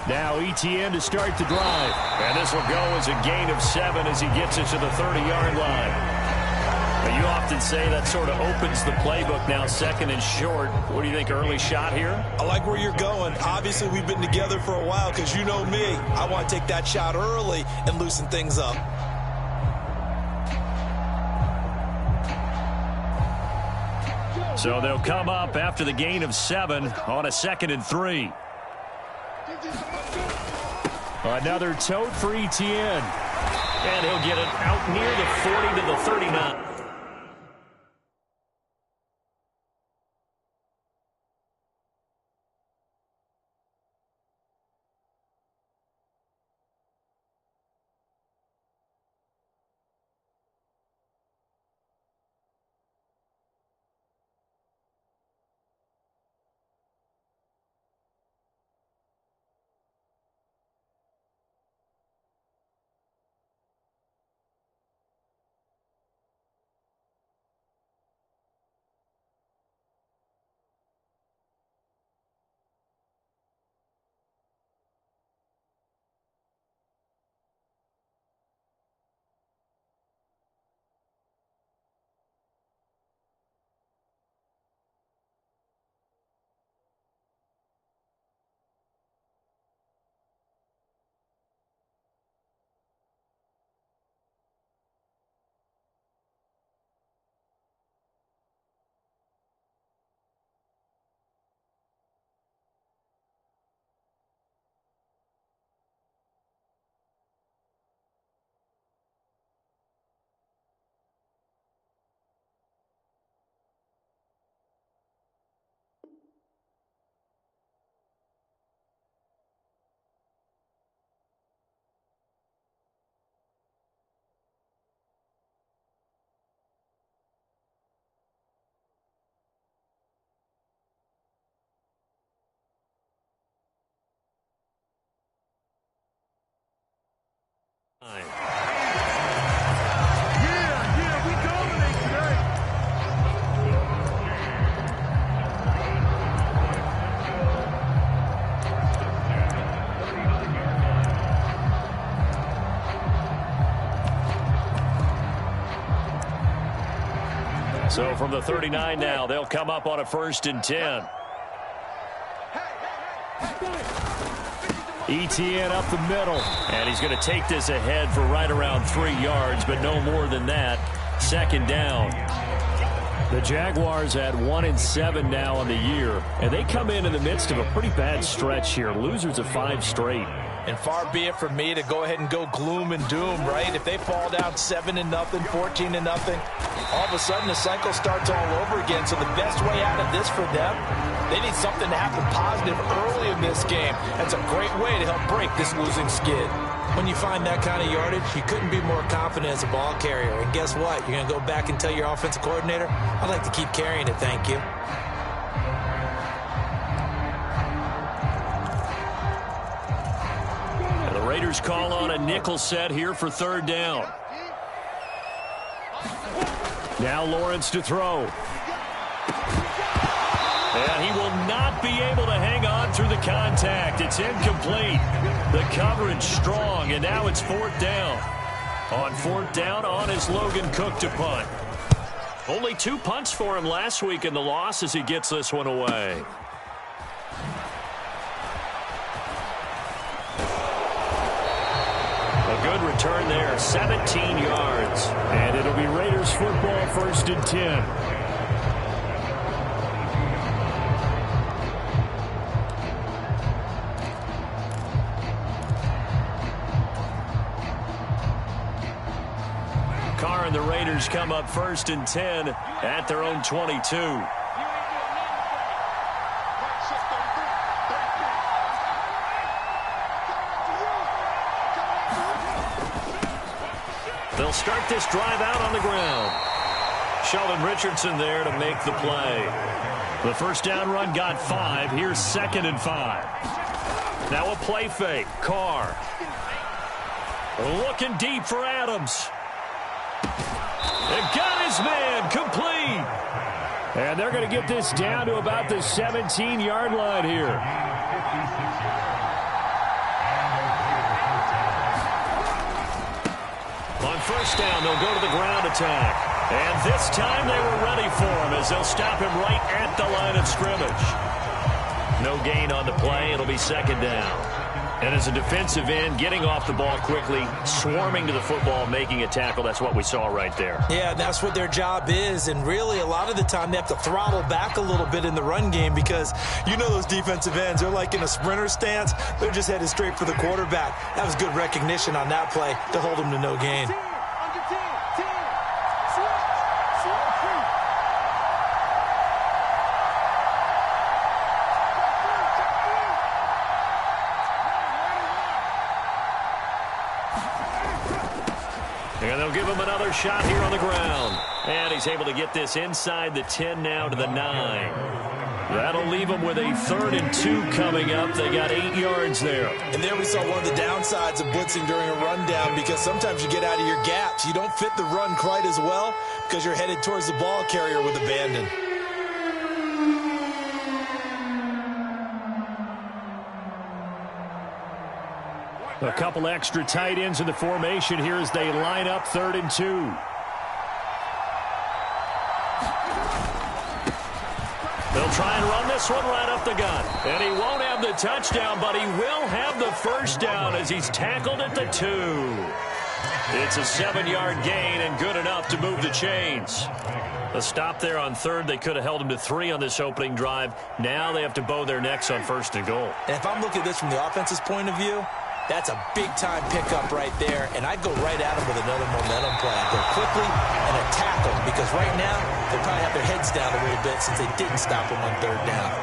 Now Etienne to start the drive. And this will go as a gain of 7 as he gets it to the 30-yard line. You often say that sort of opens the playbook now, second and short. What do you think, early shot here? I like where you're going. Obviously, we've been together for a while because you know me. I want to take that shot early and loosen things up. So they'll come up after the gain of 7 on a 2nd and 3. Another tote for Etienne. And he'll get it out near the 40 to the 39. So from the 39 now, they'll come up on a 1st and 10. Etienne up the middle, and he's going to take this ahead for right around 3 yards, but no more than that. 2nd down. The Jaguars at 1-7 now on the year, and they come in the midst of a pretty bad stretch here. Losers of 5 straight. And far be it from me to go ahead and go gloom and doom, right? If they fall down 7-0, 14-0, all of a sudden the cycle starts all over again. So the best way out of this for them, they need something to happen positive early in this game. That's a great way to help break this losing skid. When you find that kind of yardage, you couldn't be more confident as a ball carrier. And guess what? You're going to go back and tell your offensive coordinator, I'd like to keep carrying it, thank you. Raiders call on a nickel set here for 3rd down. Now Lawrence to throw. And he will not be able to hang on through the contact. It's incomplete. The coverage strong, and now it's 4th down. On 4th down, on is Logan Cook to punt. Only 2 punts for him last week in the loss as he gets this one away. Good return there, 17 yards. And it'll be Raiders football, 1st and 10. Carr and the Raiders come up 1st and 10 at their own 22. They'll start this drive out on the ground. Sheldon Richardson there to make the play. The 1st down run got 5. Here's 2nd and 5. Now a play fake. Carr. Looking deep for Adams. And got his man complete. And they're going to get this down to about the 17-yard line here. On first down, they'll go to the ground attack. And this time they were ready for him as they'll stop him right at the line of scrimmage. No gain on the play. It'll be second down. And as a defensive end, getting off the ball quickly, swarming to the football, making a tackle, that's what we saw right there. Yeah, that's what their job is. And really, a lot of the time, they have to throttle back a little bit in the run game because you know those defensive ends, they're like in a sprinter stance. They're just headed straight for the quarterback. That was good recognition on that play to hold them to no gain. And they'll give him another shot here on the ground. And he's able to get this inside the 10 now to the 9. That'll leave them with a 3rd and 2 coming up. They got 8 yards there. And there we saw one of the downsides of blitzing during a rundown because sometimes you get out of your gaps. You don't fit the run quite as well because you're headed towards the ball carrier with abandon. A couple extra tight ends in the formation here as they line up 3rd and 2. They'll try and run this one right up the gut. And he won't have the touchdown, but he will have the first down as he's tackled at the 2. It's a 7-yard gain and good enough to move the chains. A stop there on 3rd. They could have held him to 3 on this opening drive. Now they have to bow their necks on 1st and goal. And if I'm looking at this from the offense's point of view, that's a big-time pickup right there, and I'd go right at him with another momentum play. I'd go quickly and attack them because right now they probably have their heads down a little bit since they didn't stop him on 3rd down.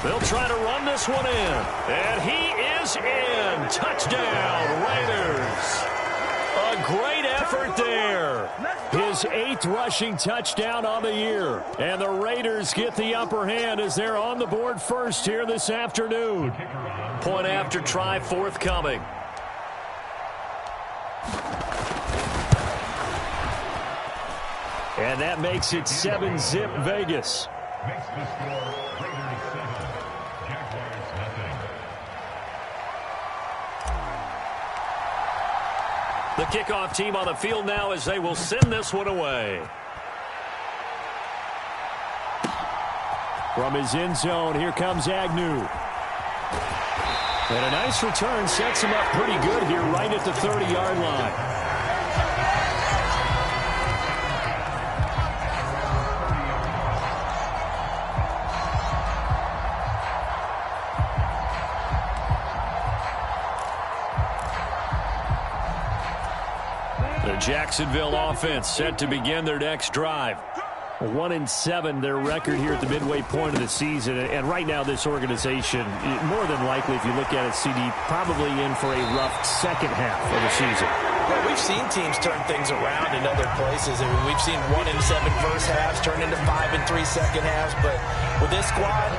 They'll try to run this one in, and he is in. Touchdown, Raiders. A great effort there. His 8th rushing touchdown on the year. And the Raiders get the upper hand as they're on the board first here this afternoon. Point after try forthcoming. And that makes it 7-zip Vegas. The kickoff team on the field now as they will send this one away. From his end zone, here comes Agnew. And a nice return sets him up pretty good here right at the 30-yard line. The Jacksonville offense set to begin their next drive. 1-7 their record here at the midway point of the season. And right now this organization, more than likely if you look at it, CD, probably in for a rough second half of the season. Well, we've seen teams turn things around in other places. I mean, we've seen 1-7 first halves turn into 5-3 second halves. But with this squad,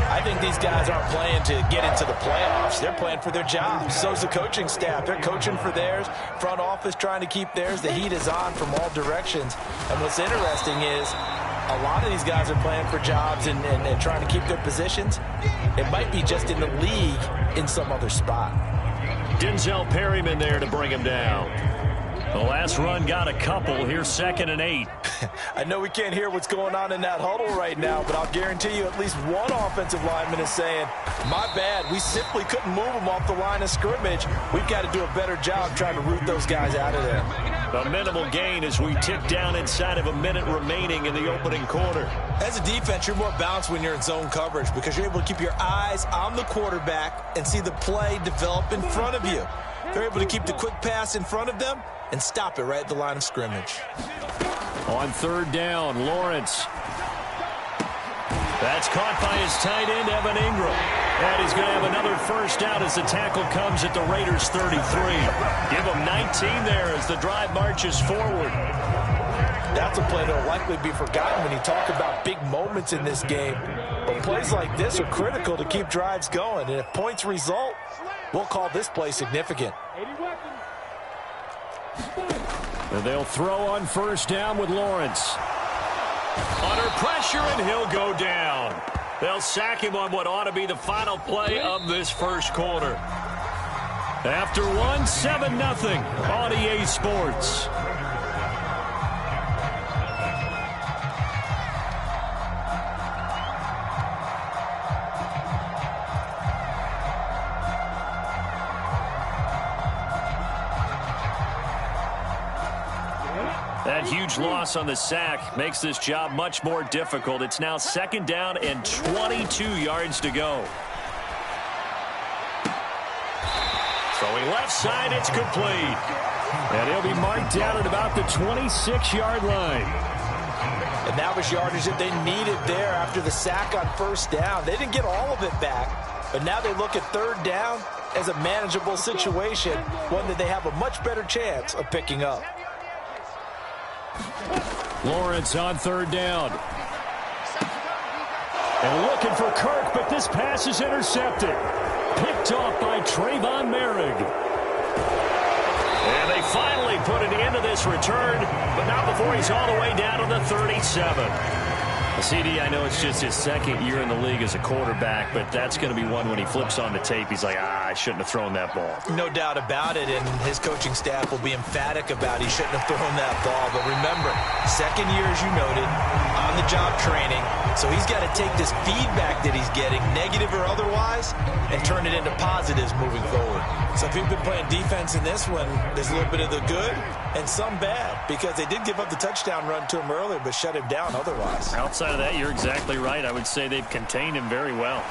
I think these guys aren't playing to get into the playoffs. They're playing for their jobs. So's the coaching staff. They're coaching for theirs. Front office trying to keep theirs. The heat is on from all directions. And what's interesting is a lot of these guys are playing for jobs and trying to keep their positions. It might be just in the league in some other spot. Denzel Perryman there to bring him down. The last run got a couple. Here's 2nd and 8. I know we can't hear what's going on in that huddle right now, but I'll guarantee you at least one offensive lineman is saying, my bad, we simply couldn't move them off the line of scrimmage. We've got to do a better job trying to root those guys out of there. A minimal gain as we tick down inside of a minute remaining in the opening quarter. As a defense, you're more balanced when you're in zone coverage because you're able to keep your eyes on the quarterback and see the play develop in front of you. They're able to keep the quick pass in front of them and stop it right at the line of scrimmage. On 3rd down, Lawrence. That's caught by his tight end, Evan Ingram. And he's going to have another first down as the tackle comes at the Raiders' 33. Give him 19 there as the drive marches forward. That's a play that will likely be forgotten when you talk about big moments in this game. But plays like this are critical to keep drives going. And if points result, we'll call this play significant. And they'll throw on first down with Lawrence. Under pressure, and he'll go down. They'll sack him on what ought to be the final play of this first quarter. After one, 7-0 on EA Sports. That huge loss on the sack makes this job much more difficult. It's now 2nd down and 22 yards to go. Throwing left side, it's complete. And he'll be marked down at about the 26-yard line. And that was yardage that they needed there after the sack on 1st down. They didn't get all of it back, but now they look at 3rd down as a manageable situation, one that they have a much better chance of picking up. Lawrence on 3rd down. And looking for Kirk, but this pass is intercepted. Picked off by Trayvon Merrick. And they finally put an end to this return, but not before he's all the way down to the 37. CD, I know it's just his 2nd year in the league as a quarterback, but that's going to be one when he flips on the tape. He's like, I shouldn't have thrown that ball. No doubt about it, and his coaching staff will be emphatic about he shouldn't have thrown that ball. But remember, 2nd year, as you noted, on-the-job training, so he's got to take this feedback that he's getting, negative or otherwise, and turn it into positives moving forward. So if you've been playing defense in this one, there's a little bit of the good and some bad, because they did give up the touchdown run to him earlier, but shut him down otherwise. Outside of that, you're exactly right. I would say they've contained him very well.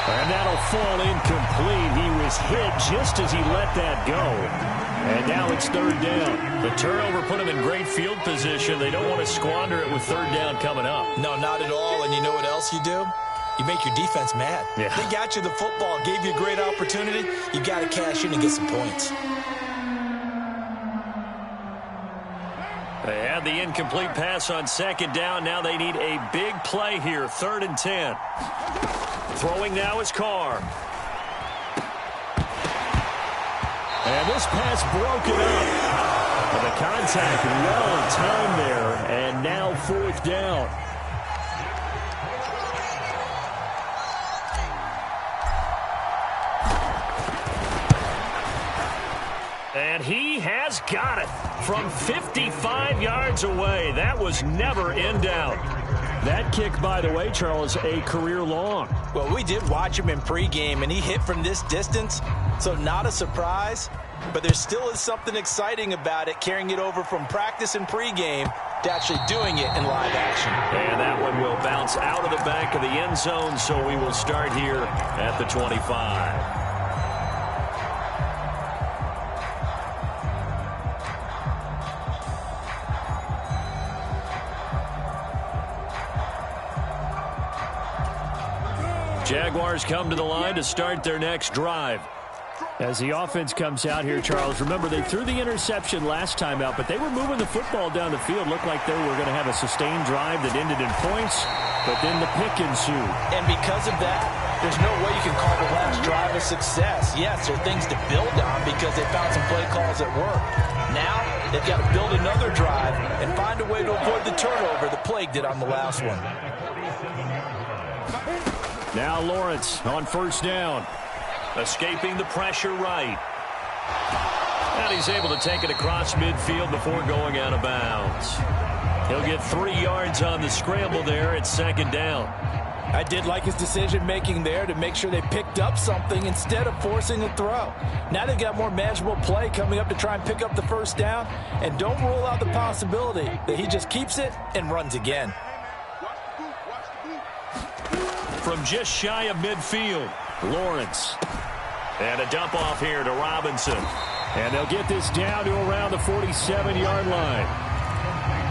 And that'll fall incomplete. He was hit just as he let that go. And now it's 3rd down. The turnover put him in great field position. They don't want to squander it with 3rd down coming up. No, not at all. And you know what else you do? You make your defense mad. Yeah. They got you the football, gave you a great opportunity. You got to cash in and get some points. They had the incomplete pass on 2nd down. Now they need a big play here. 3rd and 10. Throwing now is Carr. And this pass broken up. But the contact well timed there. And now 4th down. And he has got it from 55 yards away. That was never in doubt. That kick, by the way, Charles, a career long. Well, we did watch him in pregame, and he hit from this distance, so not a surprise. But there still is something exciting about it, carrying it over from practice and pregame to actually doing it in live action. And that one will bounce out of the back of the end zone, so we will start here at the 25. Jaguars come to the line to start their next drive. As the offense comes out here, Charles, remember they threw the interception last time out, but they were moving the football down the field. Looked like they were going to have a sustained drive that ended in points, but then the pick ensued. And because of that, there's no way you can call the last drive a success. Yes, there are things to build on because they found some play calls that work. Now they've got to build another drive and find a way to avoid the turnover that plagued it on the last one. Now Lawrence on 1st down. Escaping the pressure right. And he's able to take it across midfield before going out of bounds. He'll get 3 yards on the scramble there at 2nd down. I did like his decision-making there to make sure they picked up something instead of forcing a throw. Now they've got more manageable play coming up to try and pick up the 1st down. And don't rule out the possibility that he just keeps it and runs again. From just shy of midfield, Lawrence. And a dump off here to Robinson. And they'll get this down to around the 47-yard line.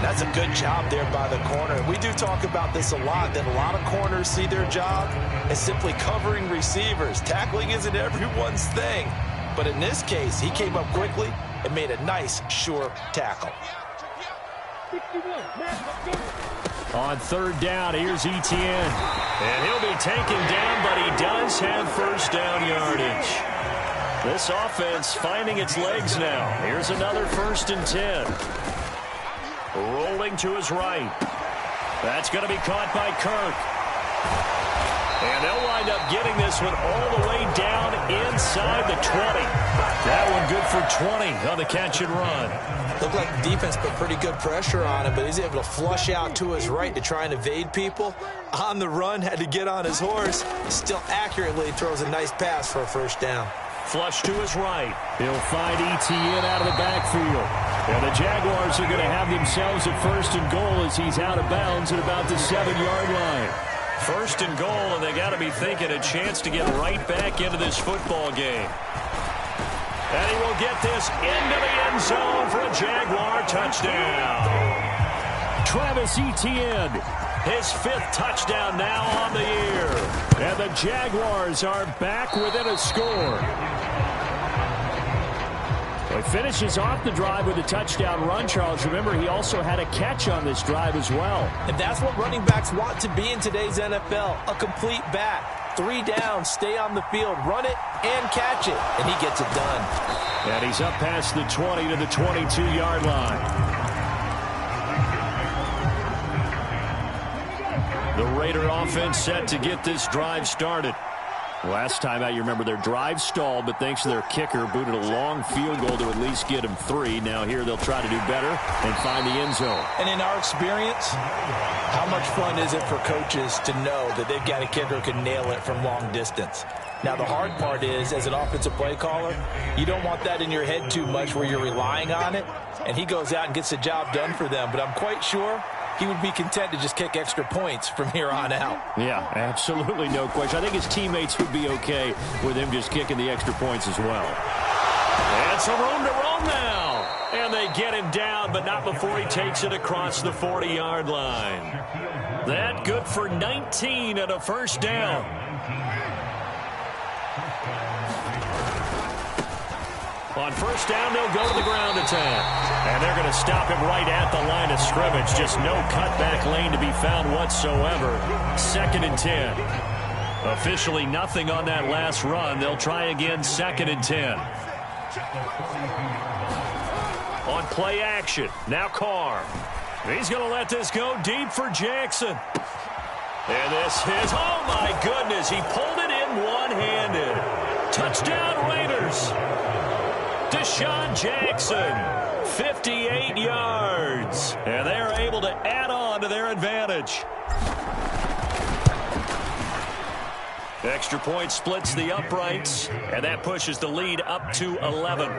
That's a good job there by the corner. We do talk about this a lot, that a lot of corners see their job as simply covering receivers. Tackling isn't everyone's thing. But in this case, he came up quickly and made a nice, sure tackle. On 3rd down, here's Etienne. And he'll be taken down, but he does have 1st down yardage. This offense finding its legs now. Here's another 1st and 10. Rolling again to his right. That's going to be caught by Kirk. And they'll wind up getting this one all the way down inside the 20. That one good for 20 on the catch and run. Looked like the defense put pretty good pressure on him, but he's able to flush out to his right to try and evade people. On the run, had to get on his horse. Still accurately throws a nice pass for a first down. Flush to his right. He'll find ETN out of the backfield. And the Jaguars are going to have themselves a first and goal as he's out of bounds at about the 7-yard line. First and goal, and they got to be thinking a chance to get right back into this football game. And he will get this into the end zone for a Jaguar touchdown. Travis Etienne, his 5th touchdown now on the year. And the Jaguars are back within a score. He finishes off the drive with a touchdown run, Charles. Remember, he also had a catch on this drive as well. And that's what running backs want to be in today's NFL, a complete back. 3 down, stay on the field, run it, and catch it. And he gets it done. And he's up past the 20 to the 22-yard line. The Raider offense set to get this drive started. Last time out, you remember their drive stalled, but thanks to their kicker, booted a long field goal to at least get them 3. Now here they'll try to do better and find the end zone. And in our experience, how much fun is it for coaches to know that they've got a kicker who can nail it from long distance? Now, the hard part is, as an offensive play caller, you don't want that in your head too much where you're relying on it, and he goes out and gets the job done for them. But I'm quite sure he would be content to just kick extra points from here on out. Yeah, absolutely, no question. I think his teammates would be okay with him just kicking the extra points as well. And some room to roam now. And they get him down, but not before he takes it across the 40-yard line. That good for 19 and a first down. On first down, they'll go to the ground attack. And they're going to stop him right at the line of scrimmage. Just no cutback lane to be found whatsoever. 2nd and 10. Officially nothing on that last run. They'll try again, 2nd and 10. On play action, now Carr. He's going to let this go deep for Jackson. And this is, oh my goodness, he pulled it in one-handed. Touchdown Raiders. Deshaun Jackson, 58 yards. And they're able to add on to their advantage. Extra point splits the uprights, and that pushes the lead up to 11.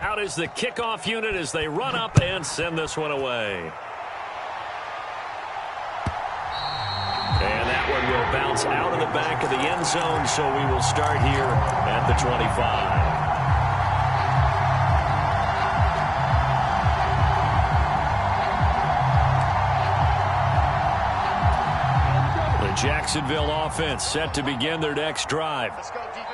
Out is the kickoff unit as they run up and send this one away. And that one will bounce out of the back of the end zone, so we will start here at the 25. Jacksonville offense set to begin their next drive.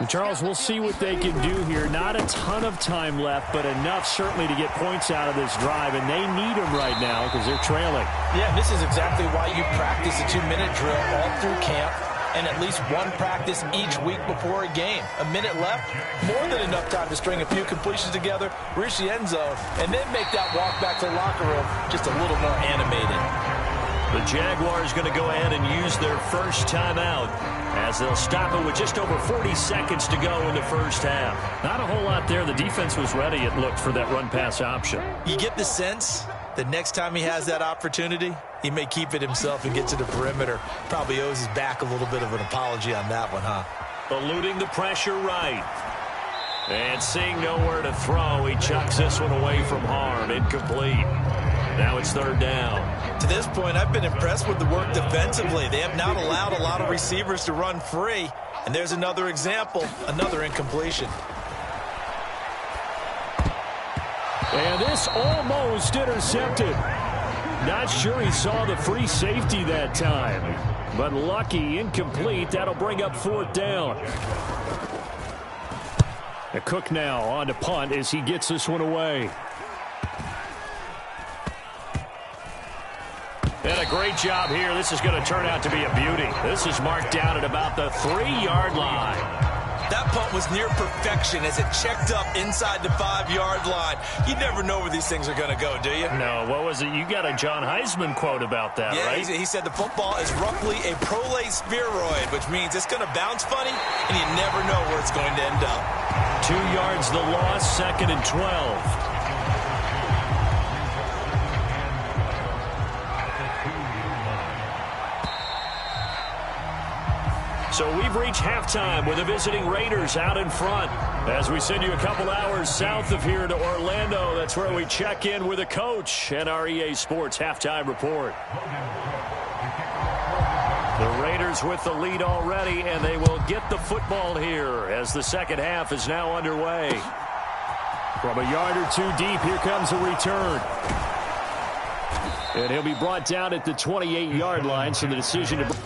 And Charles, we'll see what they can do here. Not a ton of time left, but enough certainly to get points out of this drive, and they need them right now because they're trailing. Yeah, this is exactly why you practice a 2-minute drill all through camp and at least one practice each week before a game. A minute left, more than enough time to string a few completions together, reach the end zone, and then make that walk back to the locker room just a little more animated. The Jaguars going to go ahead and use their first timeout as they'll stop it with just over 40 seconds to go in the first half. Not a whole lot there. The defense was ready, it looked, for that run-pass option. You get the sense that next time he has that opportunity, he may keep it himself and get to the perimeter. Probably owes his back a little bit of an apology on that one, huh? Eluding the pressure right. And seeing nowhere to throw, he chucks this one away from harm. Incomplete. Now it's 3rd down. To this point, I've been impressed with the work defensively. They have not allowed a lot of receivers to run free. And there's another example, another incompletion. And this almost intercepted. Not sure he saw the free safety that time. But lucky, incomplete. That'll bring up 4th down. A Cook now on to punt as he gets this one away. And a great job here. This is going to turn out to be a beauty. This is marked down at about the 3-yard line. That punt was near perfection as it checked up inside the 5-yard line. You never know where these things are going to go, do you? No, what was it? You got a John Heisman quote about that, right? Yeah, he said the football is roughly a prolate spheroid, which means it's going to bounce funny, and you never know where it's going to end up. 2 yards the loss, 2nd and 12. So we've reached halftime with the visiting Raiders out in front. As we send you a couple hours south of here to Orlando, that's where we check in with the coach and our EA Sports halftime report. The Raiders with the lead already, and they will get the football here as the second half is now underway. From a yard or two deep, here comes a return. And he'll be brought down at the 28-yard line, so the decision to...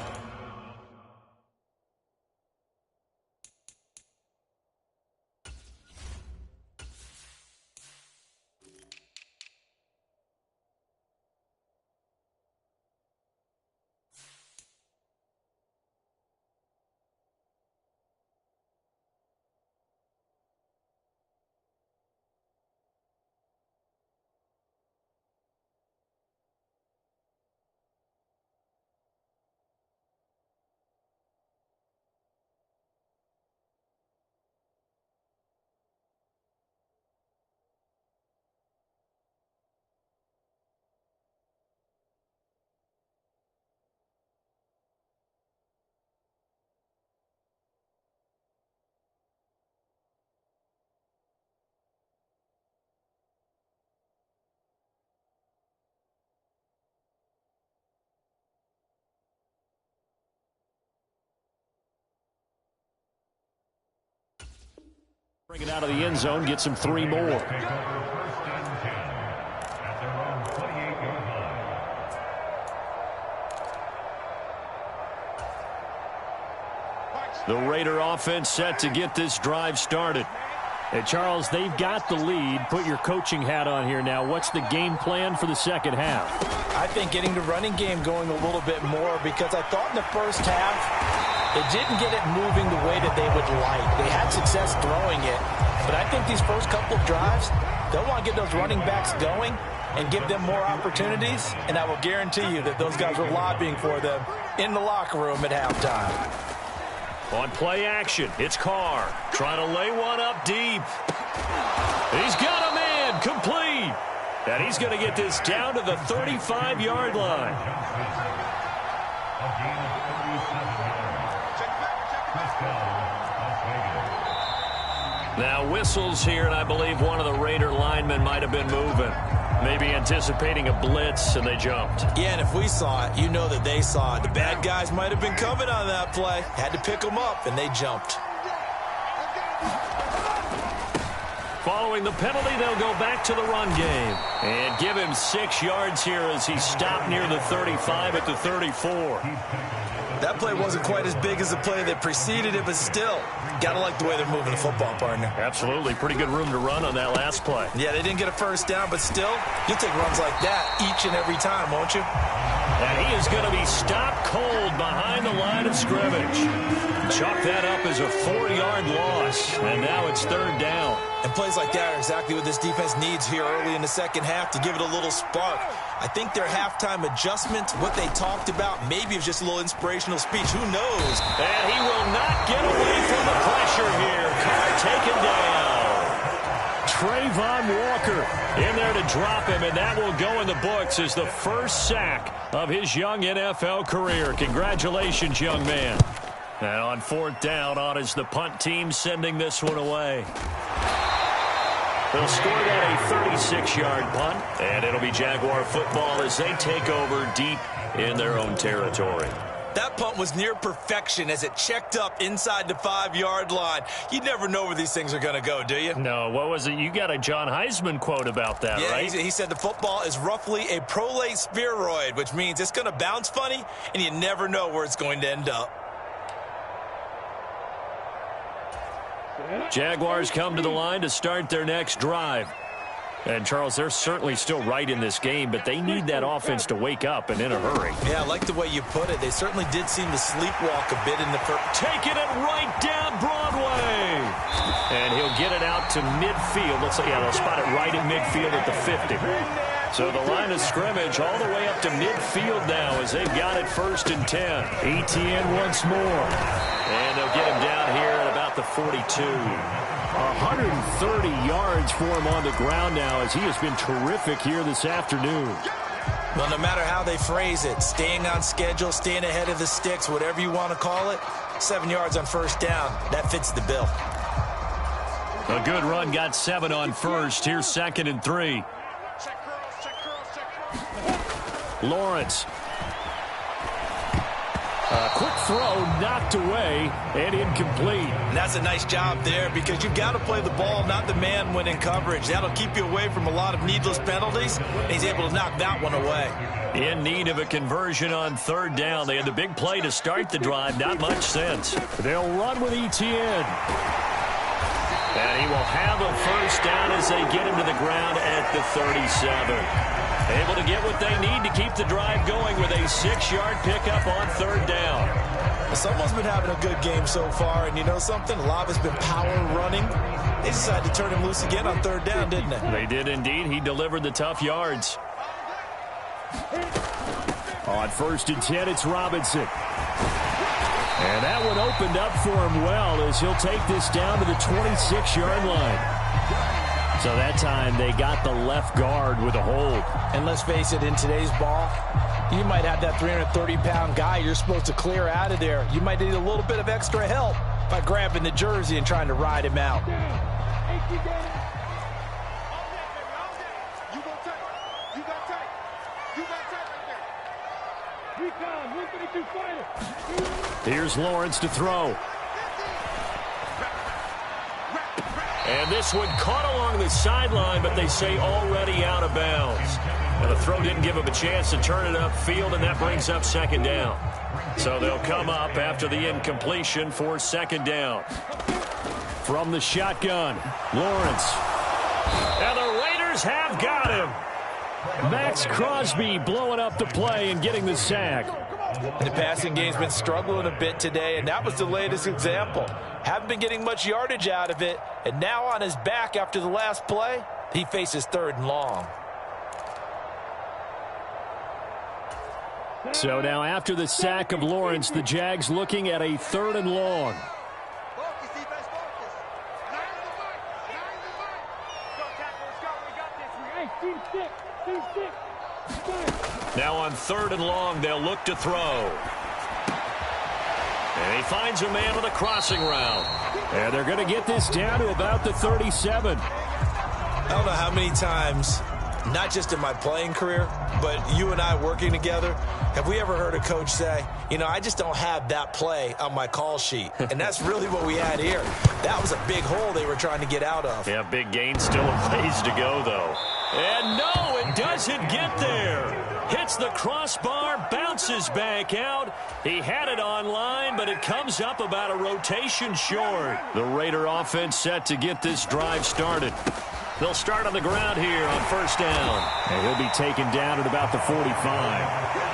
Bring it out of the end zone, gets him 3 more. The Raider offense set to get this drive started. And Charles, they've got the lead. Put your coaching hat on here now. What's the game plan for the second half? I think getting the running game going a little bit more, because I thought in the first half they didn't get it moving the way that they would like. They had success throwing it, but I think these first couple of drives, they'll want to get those running backs going and give them more opportunities, and I will guarantee you that those guys were lobbying for them in the locker room at halftime. On play action, it's Carr trying to lay one up deep. He's got a man, complete. And he's going to get this down to the 35-yard line. Now whistles here, and I believe one of the Raider linemen might have been moving. Maybe anticipating a blitz, and they jumped. Yeah, and if we saw it, you know that they saw it. The bad guys might have been coming on that play. Had to pick them up, and they jumped. Following the penalty, they'll go back to the run game. And give him 6 yards here as he stopped near the 35 at the 34. That play wasn't quite as big as the play that preceded it, but still, gotta like the way they're moving the football, partner. Absolutely. Pretty good room to run on that last play. Yeah, they didn't get a first down, but still, you'll take runs like that each and every time, won't you? And he is going to be stopped cold behind the line of scrimmage. Chalk that up as a 4-yard loss, and now it's 3rd down. And plays like that are exactly what this defense needs here early in the second half to give it a little spark. I think their halftime adjustment, what they talked about, maybe it was just a little inspirational speech. Who knows? And he will not get away from the pressure here. Carr taken down. Trayvon Walker in there to drop him, and that will go in the books as the first sack of his young NFL career. Congratulations, young man. And on 4th down, on is the punt team sending this one away. They'll score that a 36-yard punt, and it'll be Jaguar football as they take over deep in their own territory. That punt was near perfection as it checked up inside the 5-yard line. You never know where these things are going to go, do you? No, what was it? You got a John Heisman quote about that, yeah, right? He said the football is roughly a prolate spheroid, which means it's going to bounce funny, and you never know where it's going to end up. Jaguars come to the line to start their next drive. And, Charles, they're certainly still right in this game, but they need that offense to wake up and in a hurry. Yeah, I like the way you put it. They certainly did seem to sleepwalk a bit in the first. Taking it right down Broadway. And he'll get it out to midfield. Let's say, yeah, they'll spot it right at midfield at the 50. So the line of scrimmage all the way up to midfield now as they've got it 1st and 10. Etienne once more. And they'll get him down here at about the 42. 130 yards for him on the ground now as he has been terrific here this afternoon. Well, no matter how they phrase it, staying on schedule, staying ahead of the sticks, whatever you want to call it, 7 yards on 1st down, that fits the bill. A good run, got 7 on 1st. Here's 2nd and 3. Lawrence. A quick throw knocked away and incomplete. And that's a nice job there because you've got to play the ball, not the man when in coverage. That'll keep you away from a lot of needless penalties. And he's able to knock that one away. In need of a conversion on 3rd down. They had the big play to start the drive. Not much sense. They'll run with Etienne. And he will have a 1st down as they get him to the ground at the 37. Able to get what they need to keep the drive going with a 6-yard pickup on 3rd down. Someone's been having a good game so far, and you know something? A lot has been power running. They decided to turn him loose again on 3rd down, didn't they? They did indeed. He delivered the tough yards. On 1st and 10, it's Robinson. And that one opened up for him well as he'll take this down to the 26-yard line. So that time they got the left guard with a hold. And let's face it, in today's ball, you might have that 330-pound guy you're supposed to clear out of there. You might need a little bit of extra help by grabbing the jersey and trying to ride him out. Here's Lawrence to throw. And this one caught along the sideline, but they say already out of bounds. And the throw didn't give him a chance to turn it upfield, and that brings up 2nd down. So they'll come up after the incompletion for 2nd down. From the shotgun, Lawrence. And the Raiders have got him. Max Crosby blowing up the play and getting the sack. The passing game's been struggling a bit today, and that was the latest example. Haven't been getting much yardage out of it, and now on his back after the last play, he faces 3rd and long. So now after the sack of Lawrence, the Jags looking at a 3rd and long. Now on 3rd and long, they'll look to throw. And he finds a man with a crossing route. And they're going to get this down to about the 37. I don't know how many times, not just in my playing career, but you and I working together, have we ever heard a coach say, you know, I just don't have that play on my call sheet. And that's really what we had here. That was a big hole they were trying to get out of. Yeah, big gain, still a ways to go, though. And no, it doesn't get there. Hits the crossbar, bounces back out. He had it online, but it comes up about a rotation short. The Raider offense set to get this drive started. They'll start on the ground here on 1st down. And he'll be taken down at about the 45.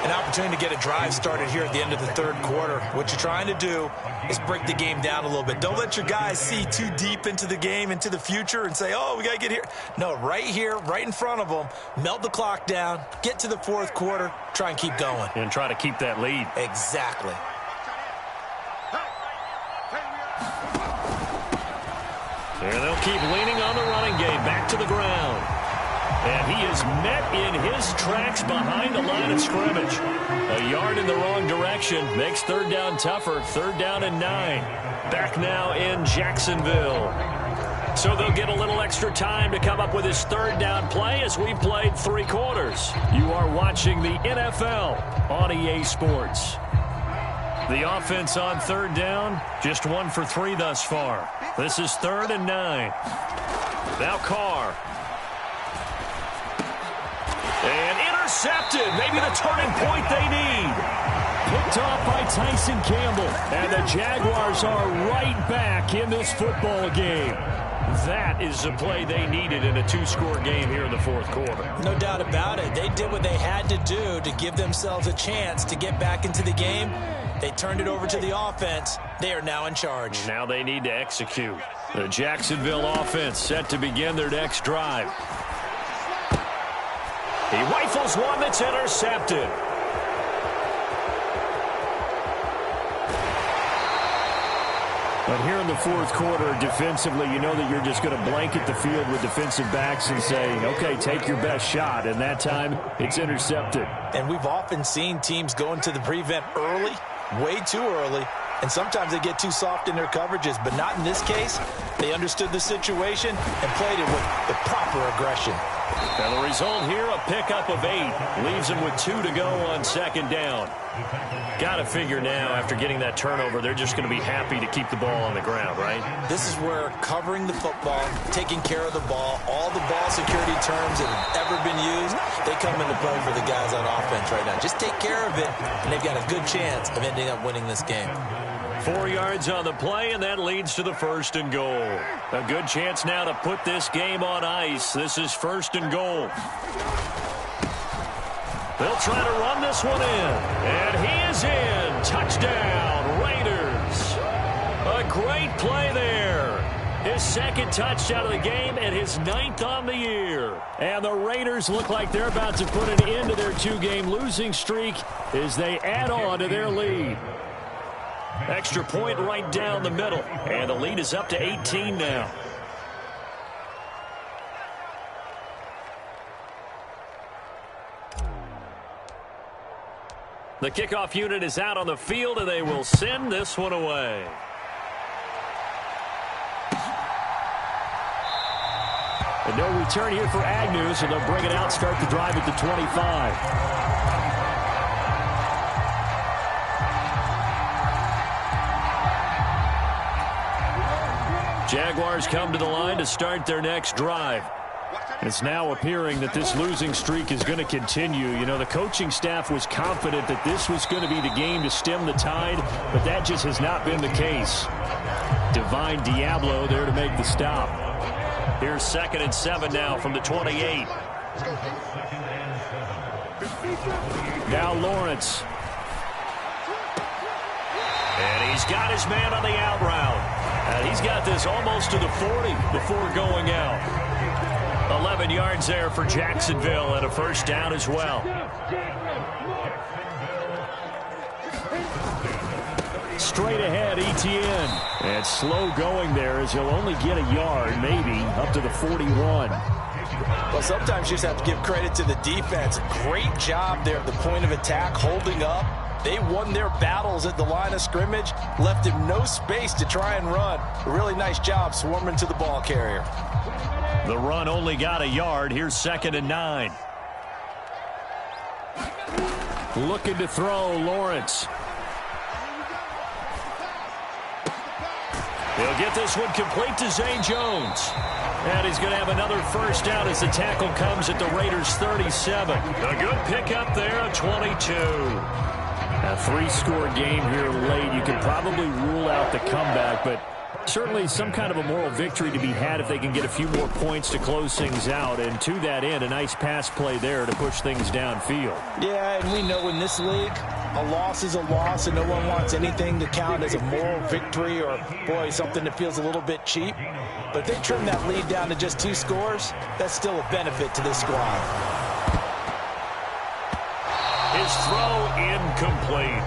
An opportunity to get a drive started here at the end of the 3rd quarter. What you're trying to do is break the game down a little bit. Don't let your guys see too deep into the game, into the future, and say, oh, we got to get here. No, right here, right in front of them, melt the clock down, get to the 4th quarter, try and keep going. And try to keep that lead. Exactly. And they'll keep leaning on the running game, back to the ground. And he is met in his tracks behind the line of scrimmage. A yard in the wrong direction makes 3rd down tougher. 3rd down and 9. Back now in Jacksonville. So they'll get a little extra time to come up with his 3rd down play as we played 3 quarters. You are watching the NFL on EA Sports. The offense on 3rd down, just 1 for 3 thus far. This is 3rd and 9. Now Carr. And intercepted. Maybe the turning point they need. Picked off by Tyson Campbell. And the Jaguars are right back in this football game. That is the play they needed in a 2-score game here in the 4th quarter. No doubt about it. They did what they had to do to give themselves a chance to get back into the game. They turned it over to the offense. They are now in charge. Now they need to execute. The Jacksonville offense set to begin their next drive. He rifles one that's intercepted. But here in the fourth quarter, defensively, you know that you're just going to blanket the field with defensive backs and say, okay, take your best shot. And that time, it's intercepted. And we've often seen teams go into the prevent early, way too early, and sometimes they get too soft in their coverages. But not in this case. They understood the situation and played it with the proper aggression. And the result here, a pickup of 8. Leaves them with 2 to go on second down. Got to figure now, after getting that turnover, they're just going to be happy to keep the ball on the ground, right? This is where covering the football, taking care of the ball, all the ball security terms that have ever been used, they come into play for the guys on offense right now. Just take care of it, and they've got a good chance of ending up winning this game. 4 yards on the play, and that leads to the 1st and goal. A good chance now to put this game on ice. This is 1st and goal. They'll try to run this one in. And he is in. Touchdown, Raiders. A great play there. His 2nd touchdown of the game and his 9th on the year. And the Raiders look like they're about to put an end to their 2-game losing streak as they add on to their lead. Extra point right down the middle. And the lead is up to 18 now. The kickoff unit is out on the field, and they will send this one away. And no return here for Agnew, so they'll bring it out, start the drive at the 25. Jaguars come to the line to start their next drive. It's now appearing that this losing streak is going to continue. You know, the coaching staff was confident that this was going to be the game to stem the tide, but that just has not been the case. Divine Diablo there to make the stop. Here's 2nd and 7 now from the 28. Now Lawrence. And he's got his man on the out route. And he's got this almost to the 40 before going out. 11 yards there for Jacksonville and a 1st down as well. Straight ahead, Etienne. And slow going there as he'll only get a yard, maybe, up to the 41. Well, sometimes you just have to give credit to the defense. Great job there at the point of attack, holding up. They won their battles at the line of scrimmage, left him no space to try and run. A really nice job swarming to the ball carrier. The run only got a yard. Here's 2nd and 9. Looking to throw, Lawrence. He'll get this one complete to Zay Jones. And he's going to have another 1st down as the tackle comes at the Raiders' 37. A good pickup there, a 22. A 3-score game here late. You could probably rule out the comeback, but certainly some kind of a moral victory to be had if they can get a few more points to close things out. And to that end, a nice pass play there to push things downfield. Yeah, and we know in this league, a loss is a loss, and no one wants anything to count as a moral victory or, boy, something that feels a little bit cheap. But if they trim that lead down to just 2 scores, that's still a benefit to this squad. His throw incomplete.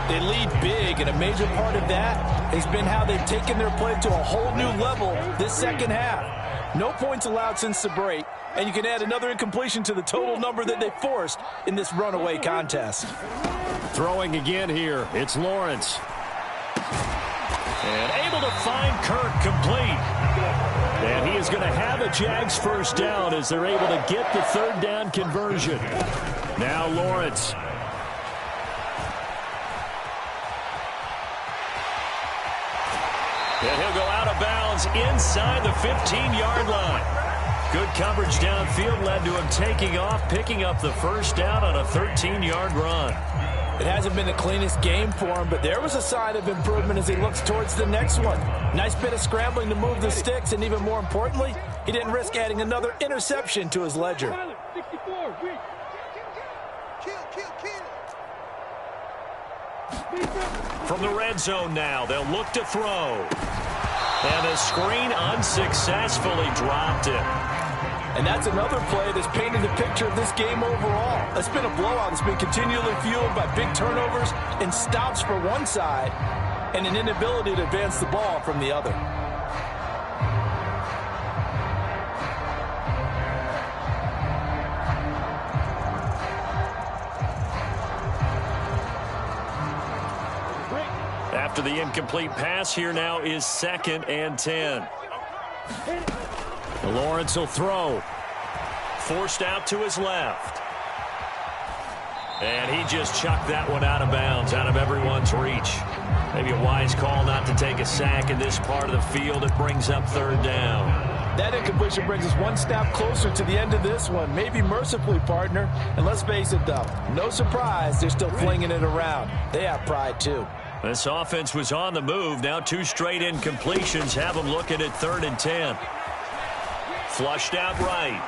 They lead big, and a major part of that has been how they've taken their play to a whole new level this 2nd half. No points allowed since the break, and you can add another incompletion to the total number that they forced in this runaway contest. Throwing again here, it's Lawrence. And able to find Kirk complete. And he is going to have a Jags 1st down as they're able to get the 3rd down conversion. Now Lawrence. And he'll go out of bounds inside the 15-yard line. Good coverage downfield led to him taking off, picking up the 1st down on a 13-yard run. It hasn't been the cleanest game for him, but there was a sign of improvement as he looks towards the next one. Nice bit of scrambling to move the sticks, and even more importantly, he didn't risk adding another interception to his ledger. From the red zone now, they'll look to throw. And the screen unsuccessfully dropped it. And that's another play that's painted the picture of this game overall. It's been a blowout that's been continually fueled by big turnovers and stops for one side and an inability to advance the ball from the other. After the incomplete pass, here now is 2nd and 10. Lawrence will throw. Forced out to his left. And he just chucked that one out of bounds, out of everyone's reach. Maybe a wise call not to take a sack in this part of the field. It brings up 3rd down. That incompletion brings us one step closer to the end of this one. Maybe mercifully, partner. And let's face it, though, no surprise, they're still flinging it around. They have pride, too. This offense was on the move. Now 2 straight incompletions have them looking at 3rd and 10. Flushed out right.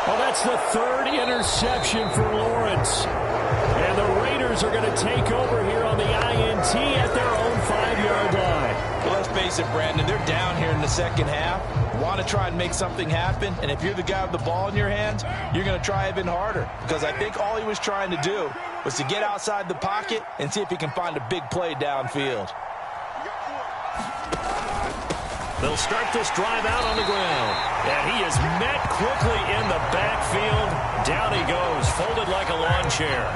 Well, that's the 3rd interception for Lawrence. And the Raiders are going to take over here on the INT at their own 5-yard line. Well, let's face it, Brandon, they're down here in the second half. Want to try and make something happen, and if you're the guy with the ball in your hands, you're going to try even harder. Because I think all he was trying to do was to get outside the pocket and see if he can find a big play downfield. They'll start this drive out on the ground. And he is met quickly in the backfield. Down he goes, folded like a lawn chair.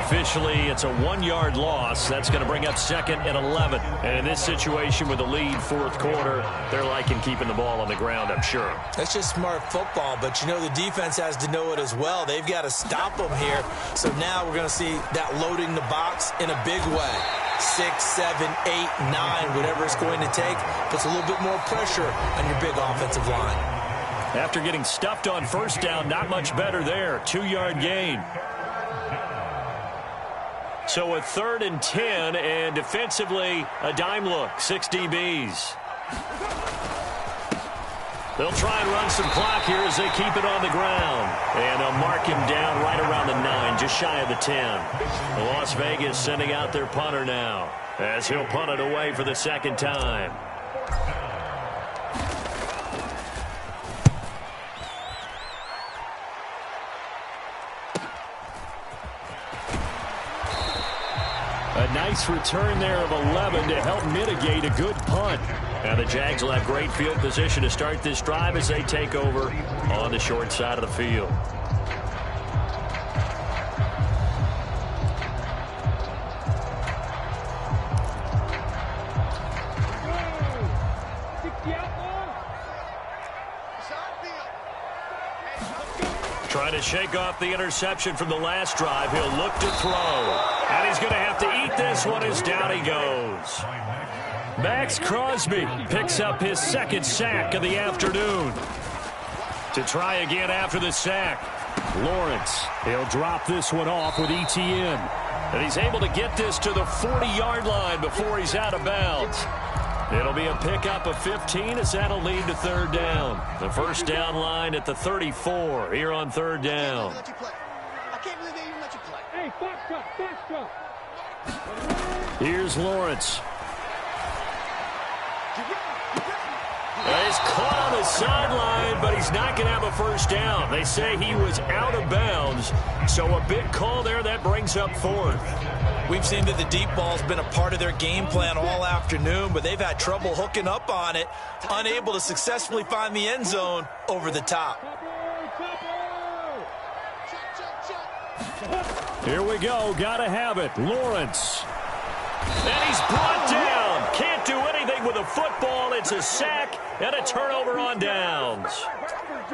Officially, it's a 1-yard loss. That's going to bring up 2nd and 11. And in this situation with the lead 4th quarter, they're liking keeping the ball on the ground, I'm sure. That's just smart football, but you know the defense has to know it as well. They've got to stop them here. So now we're going to see that loading the box in a big way. 6, 7, 8, 9, whatever it's going to take, puts a little bit more pressure on your big offensive line. After getting stuffed on 1st down, not much better there. 2-yard gain. So a 3rd and 10, and defensively, a dime look. 6 DBs. They'll try and run some clock here as they keep it on the ground. And they'll mark him down right around the 9, just shy of the 10. Las Vegas sending out their punter now, as he'll punt it away for the 2nd time. A nice return there of 11 to help mitigate a good punt. And the Jags will have great field position to start this drive as they take over on the short side of the field. Trying to shake off the interception from the last drive. He'll look to throw. And he's going to have to eat this one as down he goes. Max Crosby picks up his 2nd sack of the afternoon. To try again after the sack. Lawrence, he'll drop this one off with ETN. And he's able to get this to the 40-yard line before he's out of bounds. It'll be a pickup of 15 as that'll lead to 3rd down. The 1st down line at the 34 here on 3rd down. I can't believe they even let you play. Hey, box truck. Here's Lawrence. He's caught on the sideline, but he's not going to have a 1st down. They say he was out of bounds, so a big call there that brings up 4th. We've seen that the deep ball's been a part of their game plan all afternoon, but they've had trouble hooking up on it, unable to successfully find the end zone over the top. Here we go. Got to have it. Lawrence. And he's brought down. Can't do anything with a football. It's a sack and a turnover on downs.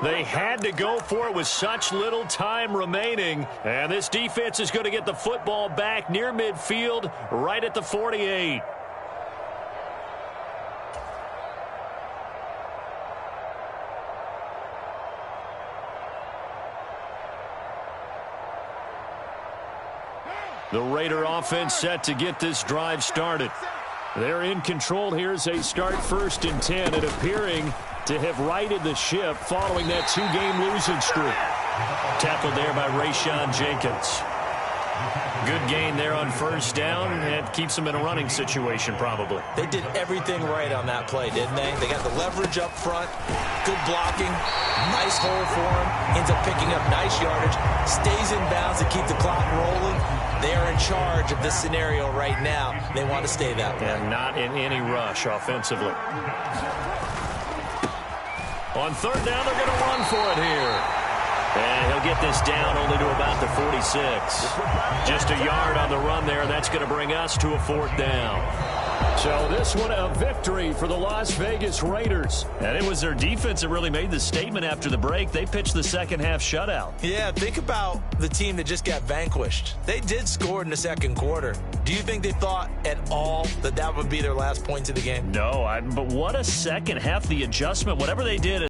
They had to go for it with such little time remaining. And this defense is going to get the football back near midfield, right at the 48. The Raider offense set to get this drive started. They're in control here as they start 1st and 10 and appearing to have righted the ship following that 2-game losing streak. Tackled there by Rayshawn Jenkins. Good gain there on first down. It keeps them in a running situation probably. They did everything right on that play, didn't they? They got the leverage up front, good blocking, nice hole for him, ends up picking up nice yardage, stays in bounds to keep the clock rolling. They are in charge of this scenario right now. They want to stay that way. And not in any rush offensively. On third down, they're going to run for it here. And he'll get this down only to about the 46. Just a yard on the run there. That's going to bring us to a fourth down. So this one a victory for the Las Vegas Raiders. And it was their defense that really made the statement after the break. They pitched the second half shutout. Yeah, think about the team that just got vanquished. They did score in the second quarter. Do you think they thought at all that that would be their last points of the game? No, but what a second half. The adjustment, whatever they did.